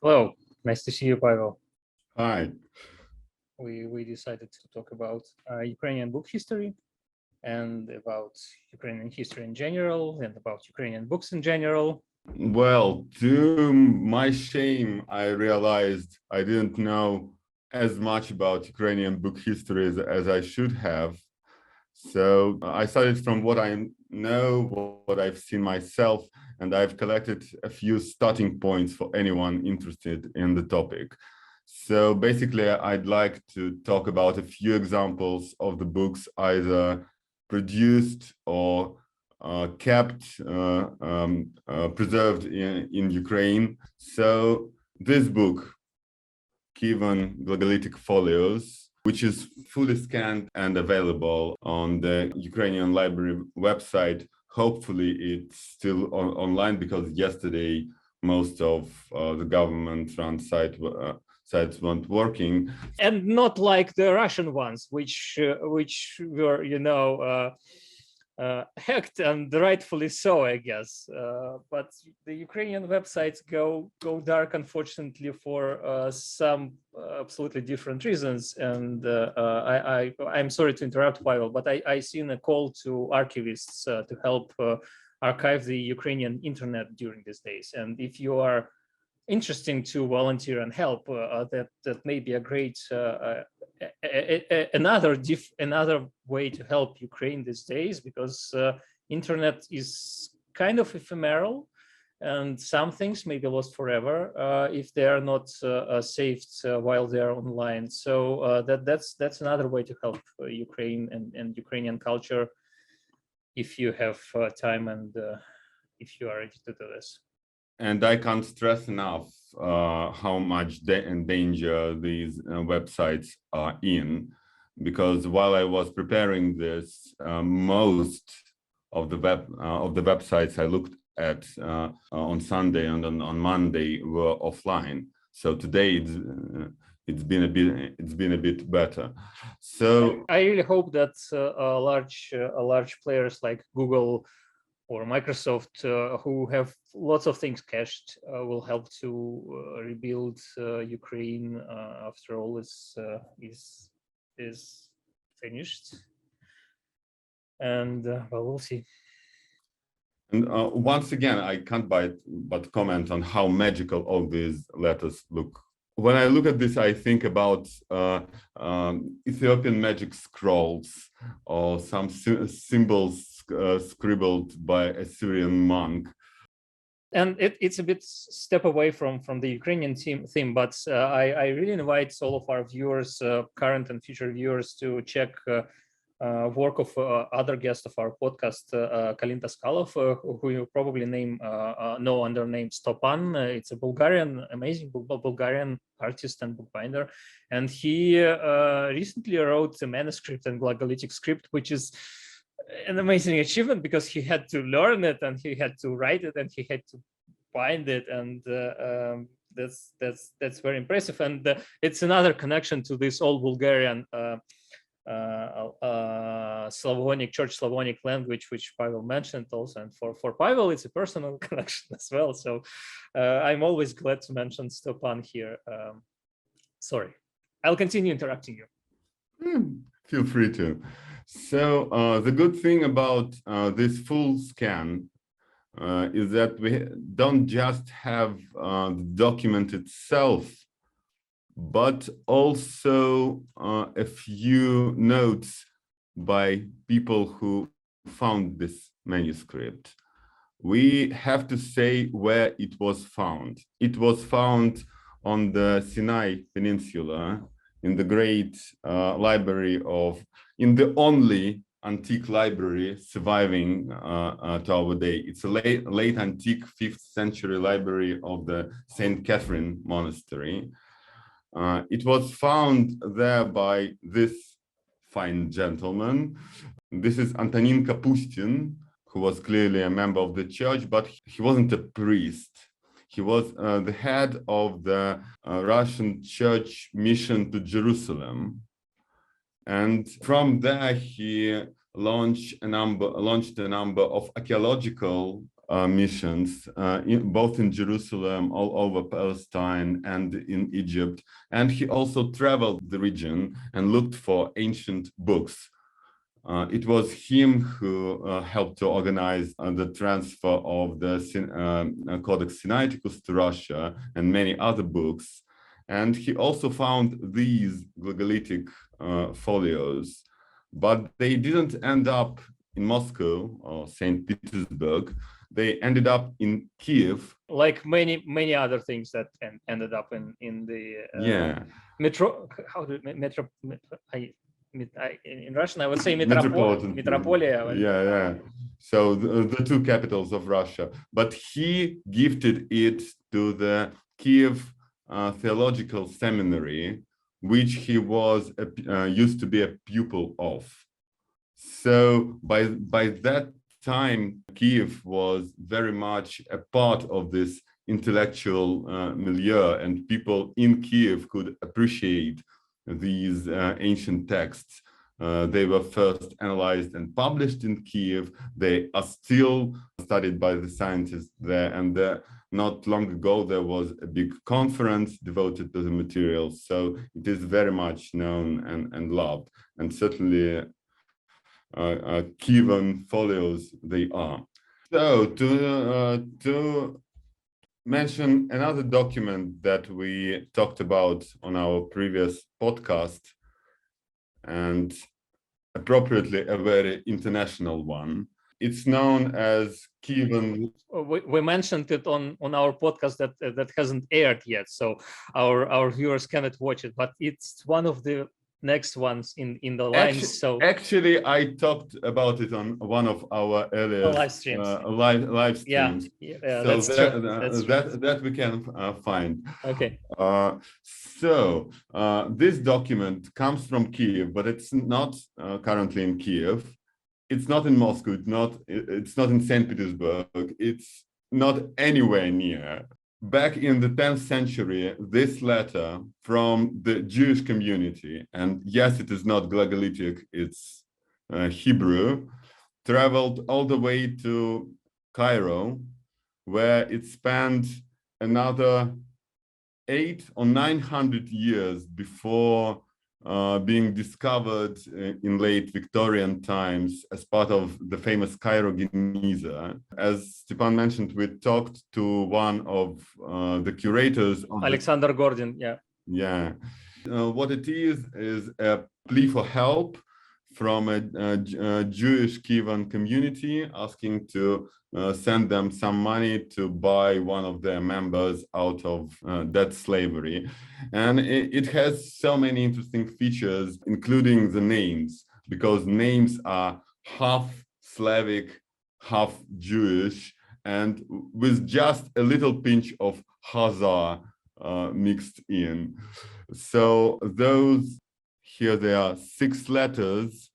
Hello, nice to see you, Pavel. Hi. We decided to talk about Ukrainian book history and about Ukrainian history in general and about Ukrainian books in general. Well, to my shame, I realized I didn't know as much about Ukrainian book history as I should have. So I started from what I know, what I've seen myself, and I've collected a few starting points for anyone interested in the topic. So basically, I'd like to talk about a few examples of the books either produced or kept preserved in Ukraine. So this book, Kievan Glagolitic Folios, which is fully scanned and available on the Ukrainian library website. Hopefully it's still online, because yesterday most of the government-run sites weren't working. And not like the Russian ones, which were, hacked, and rightfully so, I guess. But the Ukrainian websites go dark, unfortunately, for some absolutely different reasons. And I'm sorry to interrupt, Pavel, but I seen a call to archivists to help archive the Ukrainian internet during these days. And if you are interesting to volunteer and help, that may be a great another way to help Ukraine these days, because internet is kind of ephemeral, and some things may be lost forever if they are not saved while they are online. So that's another way to help Ukraine and Ukrainian culture, if you have time and if you are ready to do this. And I can't stress enough how much danger these websites are in, because while I was preparing this, most of the websites I looked at on Sunday and on Monday were offline. So today it's been a bit better. So I really hope that large players like Google or Microsoft, who have lots of things cached, will help to rebuild Ukraine after all is finished. And well, we'll see. And once again, I can't but comment on how magical all these letters look. When I look at this, I think about Ethiopian magic scrolls or some symbols scribbled by a Syrian monk. And it's a bit step away from the Ukrainian theme, but I really invite all of our viewers, current and future viewers, to check work of other guests of our podcast, Kalin Taskalov, who you probably know under name Stepan. It's a amazing Bulgarian artist and bookbinder, and he recently wrote a manuscript and Glagolitic script, which is an amazing achievement, because he had to learn it and he had to write it and he had to bind it, and that's very impressive. And it's another connection to this old Bulgarian Slavonic, Church Slavonic language, which Pavel mentioned also. And for Pavel, it's a personal connection as well. So I'm always glad to mention Stepan here. Sorry, I'll continue interrupting you. Feel free to. So the good thing about this full scan is that we don't just have the document itself, but also a few notes by people who found this manuscript. We have to say where it was found. It was found on the Sinai Peninsula, in the great library in the only antique library surviving to our day. It's a late antique 5th century library of the St. Catherine Monastery. It was found there by this fine gentleman. This is Antonin Kapustin, who was clearly a member of the church, but he wasn't a priest. He was the head of the Russian church mission to Jerusalem. And from there, he launched a number of archaeological missions, both in Jerusalem, all over Palestine, and in Egypt. And he also traveled the region and looked for ancient books. It was him who helped to organize the transfer of the Codex Sinaiticus to Russia and many other books. And he also found these Glagolitic Folios, but they didn't end up in Moscow or St. Petersburg. They ended up in Kiev, like many other things that ended up in the metro. How do metro? In Russian, I would say metropolia. Yeah. So the two capitals of Russia. But he gifted it to the Kiev Theological Seminary, which he was used to be a pupil of. So by that time, Kiev was very much a part of this intellectual milieu, and people in Kiev could appreciate these ancient texts. They were first analyzed and published in Kiev. They are still studied by the scientists there, and not long ago there was a big conference devoted to the materials. So it is very much known and loved, and certainly Kievan Folios they are. So to mention another document that we talked about on our previous podcast, and appropriately a very international one. It's known as Kyivan. We mentioned it on our podcast that hasn't aired yet, so our viewers cannot watch it, but it's one of the next ones in the line. Actually, I talked about it on one of our earlier live streams. Live streams. Yeah, so that's true. That we can find. Okay. So this document comes from Kiev, but it's not currently in Kiev. It's not in Moscow. It's not in St. Petersburg. It's not anywhere near. Back in the 10th century, this letter from the Jewish community, and yes, it is not Glagolitic, it's Hebrew, traveled all the way to Cairo, where it spent another 800 or 900 years before being discovered in late Victorian times as part of the famous Cairo Geniza. As Stepan mentioned, we talked to one of the curators. Alexander Gordon, yeah. Yeah. What it is a plea for help from a Jewish Kievan community asking to send them some money to buy one of their members out of that slavery. And it has so many interesting features, including the names, because names are half Slavic, half Jewish, and with just a little pinch of Khazar mixed in. So here there are 6 letters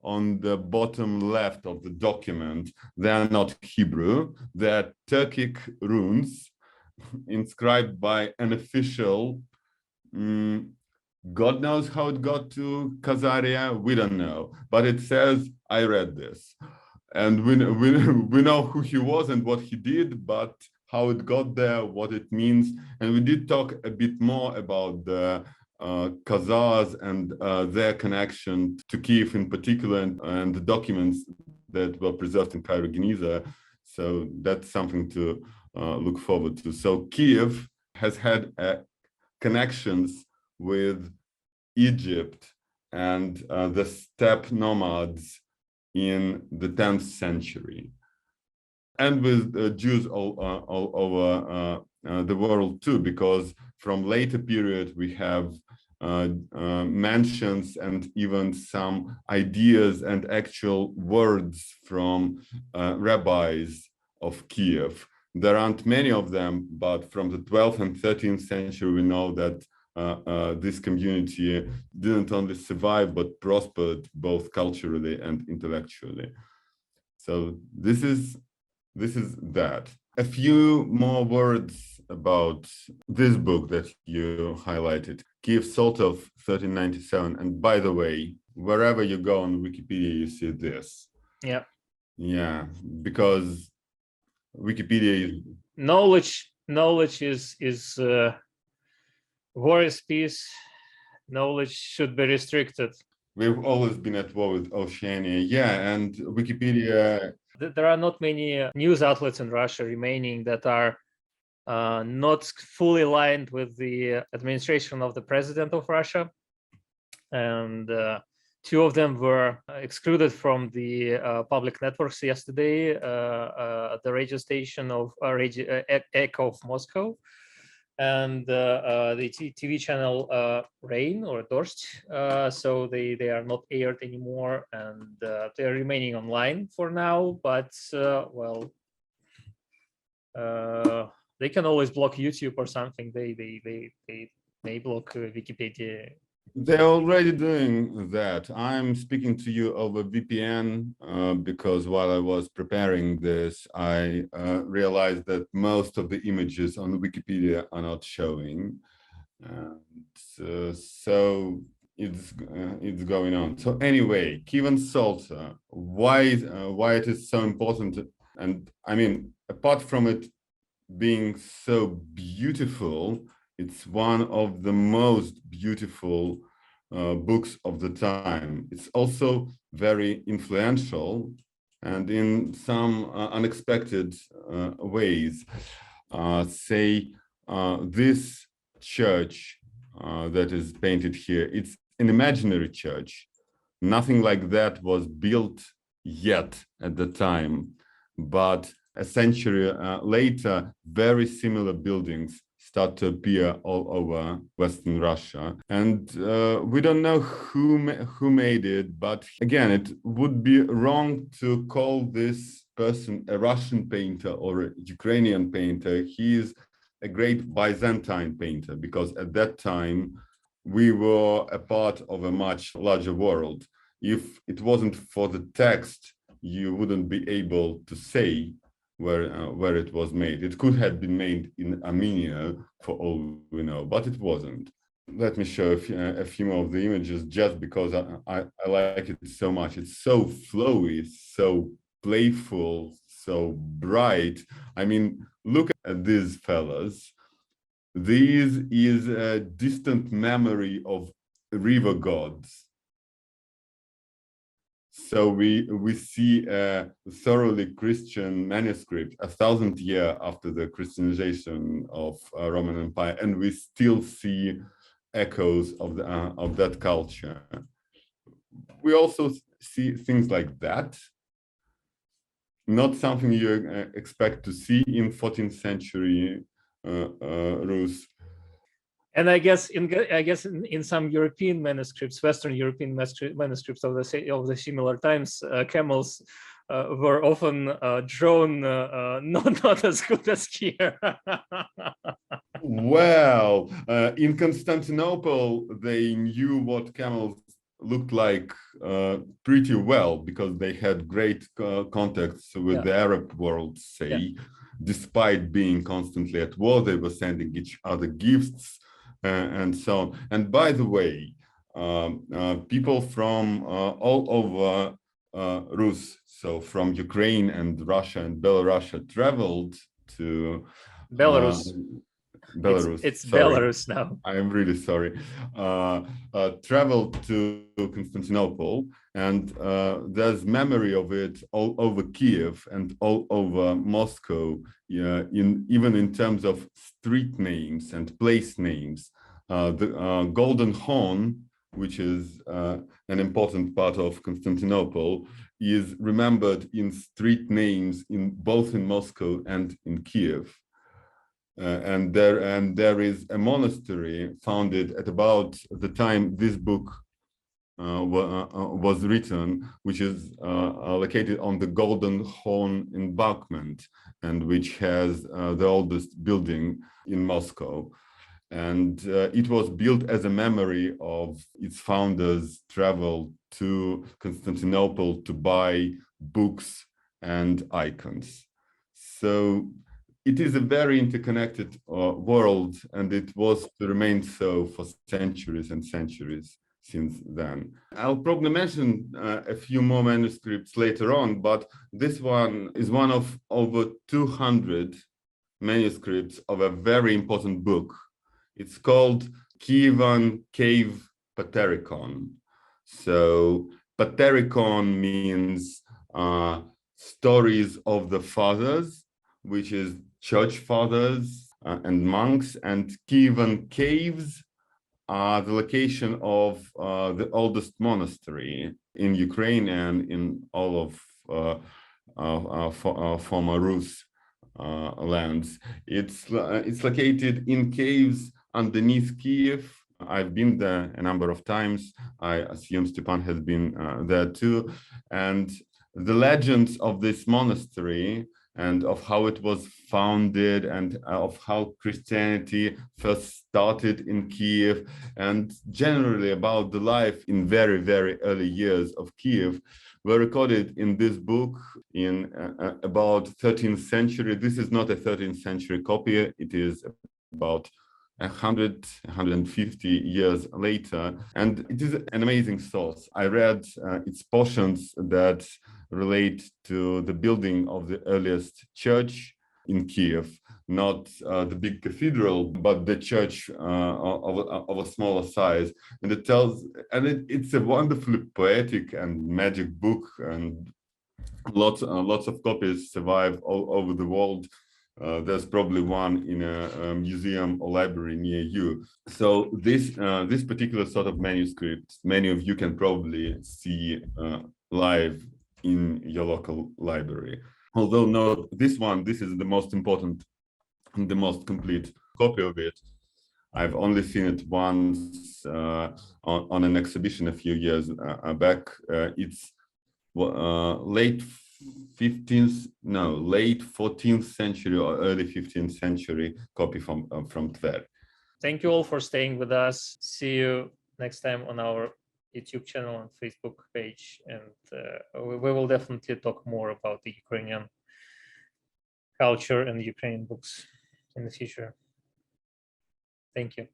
on the bottom left of the document. They are not Hebrew, they're Turkic runes inscribed by an official. God knows how it got to Khazaria, we don't know, but it says, I read this. And we know who he was and what he did, but how it got there, what it means. And we did talk a bit more about the Khazars and their connection to Kiev in particular, and the documents that were preserved in Cairo Geniza. So that's something to look forward to. So Kiev has had connections with Egypt and the steppe nomads in the 10th century, and with Jews all over the world too, because from later period we have mentions and even some ideas and actual words from rabbis of Kiev. There aren't many of them, but from the 12th and 13th century we know that this community didn't only survive but prospered both culturally and intellectually. So this is that. A few more words about this book that you highlighted, Kiev Psalter of 1397. And by the way, wherever you go on Wikipedia, you see this. Yeah. Yeah, because Wikipedia is knowledge is war is peace. Knowledge should be restricted. we've always been at war with Oceania. Yeah, and Wikipedia. There are not many news outlets in Russia remaining that are not fully aligned with the administration of the president of Russia. And two of them were excluded from the public networks yesterday, the radio station of Echo of Moscow, and the TV channel Rain or Dost. So they are not aired anymore, and they are remaining online for now. But well, they can always block YouTube or something. They block Wikipedia. They're already doing that. I'm speaking to you over VPN because while I was preparing this, I realized that most of the images on Wikipedia are not showing. So it's going on. So anyway, Kievan Psalter, why it is so important? And I mean, apart from it being so beautiful, it's one of the most beautiful books of the time. It's also very influential and in some unexpected ways. This church that is painted here, it's an imaginary church. Nothing like that was built yet at the time, but a century later, very similar buildings start to appear all over Western Russia. And we don't know who made it, but again, it would be wrong to call this person a Russian painter or a Ukrainian painter. He is a great Byzantine painter, because at that time, we were a part of a much larger world. If it wasn't for the text, you wouldn't be able to say where it was made. It could have been made in Armenia, for all we know, but it wasn't. Let me show a few more of the images, just because I like it so much. It's so flowy, so playful, so bright. I mean, look at these fellas. This is a distant memory of river gods. So we see a thoroughly Christian manuscript 1,000 years after the Christianization of Roman Empire, and we still see echoes of that culture. We also see things like that, not something you expect to see in 14th century Rus. And I guess in some European manuscripts, Western European manuscripts of the similar times, camels were often drawn not as good as here. Well, in Constantinople, they knew what camels looked like pretty well, because they had great contacts with the Arab world, say. Despite being constantly at war, they were sending each other gifts and so on. And by the way, people from all over Rus, so from Ukraine and Russia and Belarus, traveled to Belarus. It's sorry. Belarus now. I am really sorry. Traveled to Constantinople, and there's memory of it all over Kiev and all over Moscow, even in terms of street names and place names. The Golden Horn, which is an important part of Constantinople, is remembered in street names both in Moscow and in Kiev. And there is a monastery founded at about the time this book was written, which is located on the Golden Horn embankment, and which has the oldest building in Moscow. And it was built as a memory of its founders' travel to Constantinople to buy books and icons. So it is a very interconnected world, and it was to remain so for centuries and centuries. since then. I'll probably mention a few more manuscripts later on, but this one is one of over 200 manuscripts of a very important book. It's called Kyivan Cave Patericon. So Patericon means stories of the fathers, which is church fathers and monks, and Kievan caves are the location of the oldest monastery in Ukraine and in all of former Rus lands. It's located in caves underneath Kiev. I've been there a number of times. I assume Stepan has been there too. And the legends of this monastery and of how it was founded and of how Christianity first started in Kiev, and generally about the life in very, very early years of Kiev, were recorded in this book in about 13th century. This is not a 13th century copy. It is about 150 years later, and it is an amazing source. I read its portions that relate to the building of the earliest church in Kiev, not the big cathedral, but the church of a smaller size. And it tells, and it's a wonderfully poetic and magic book, and lots of copies survive all over the world. There's probably one in a museum or library near you. So this particular sort of manuscript, many of you can probably see live in your local library. Although no, this is the most important and the most complete copy of it. I've only seen it once on an exhibition a few years back. It's late 14th century or early 15th century copy from Tver. Thank you all for staying with us. See you next time on our YouTube channel and Facebook page, and we will definitely talk more about the Ukrainian culture and Ukrainian books in the future. Thank you.